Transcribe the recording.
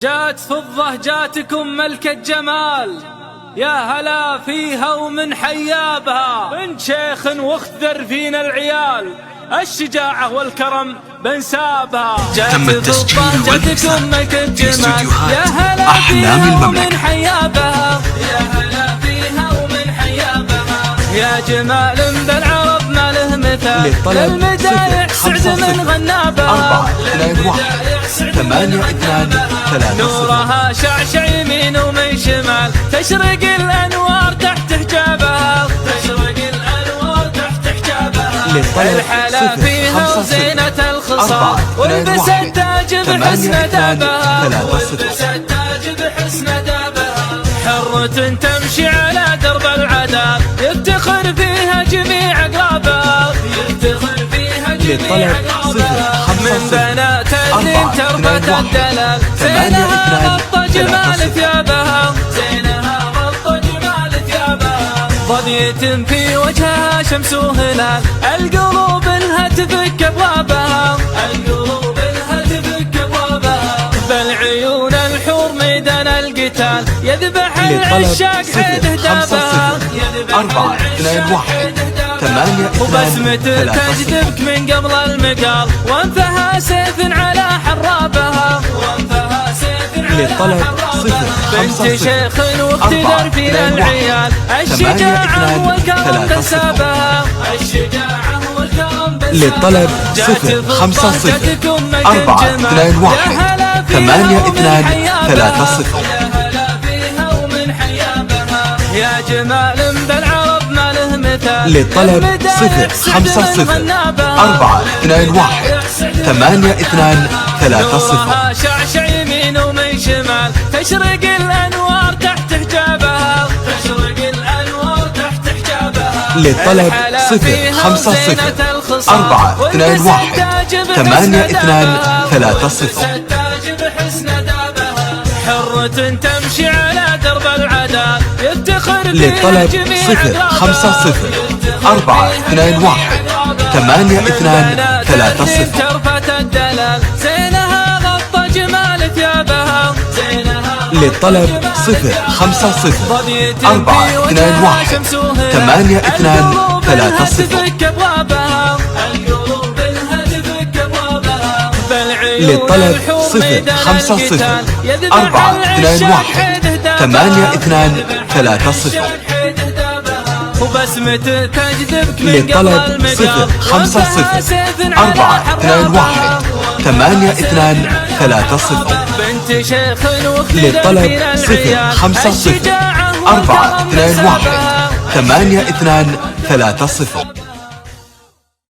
جات فضة جاتكم ملكة جمال، يا هلا فيها ومن حيابها، بنت شيخ واخذر فينا العيال، الشجاعة والكرم بنسابها. تم التسجيل والإرسال في استديوهات يا هلا أحلام فيها المملكة. ومن حيابها، يا هلا فيها ومن حيابها، يا جمال بالعرب ما له مثال، للمدايح سعد من غنابها، 4-2-1-8-2-3. نورها شعشع يمين ومن شمال، تشرق الأنوار تحت حجابها، تشرق الأنوار تحت حجابها، الحلا فيها وزينة الخصال، والبس التاج بحسن دابها، والبس التاج بحسن دابها، حرة تمشي على درب العدال، يفتخر فيها جميع أقرابها، يفتخر فيها جميع أقرابها، من بنات الدين تربة الدلال، زينها غطى جمال ثيابها، زينها غطى جمال ثيابها، ضبية في وجهها شمس وهلال، القلوب لها تفك أبوابها، القلوب لها تفك أبوابها، بالعيون الحور ميدان القتال، يذبح العشاق حيد هدابها، يذبح العشاق حيد هدابها، وبسمته تجذبك من قبل المقال، وانفها سيف على حرابها، وانفها سيف على حرابها، بنت شيخ واقتدر فينا العيال، الشجاعة والكرم بنسابها، الشجاعة والكرم بنسابها، للطلب 0-5-0-4-2-1-8-2-3-0. يا جمال بالعرب ما له مثال، للطلب 0-5-0-4-2-1-8-2-3-0. شعشع يمين ومن شمال، تشرق الأنوار تحت حجابها، تشرق الأنوار تحت حجابها، للطلب 0-5-0-4-2-1-8-2-3-0. حرة تمشي على درب العدال، يفتخر للطلب 0-5-0-4-2-1-8-2-3-0. تربة الدلال، زينها غطى جمال ثيابها، زينها للطلب 0-5-0-4-2-1-8-2-3-0. للطلب 0-5-0-4-2-1-8-2-3-0. وبسمته تجذبك من للطلب قبل المقال، 0-5-0-4-2-1-8-2-3-0. بنت شيخ للطلب 0-5-0-4-2-1-8-2-3-0.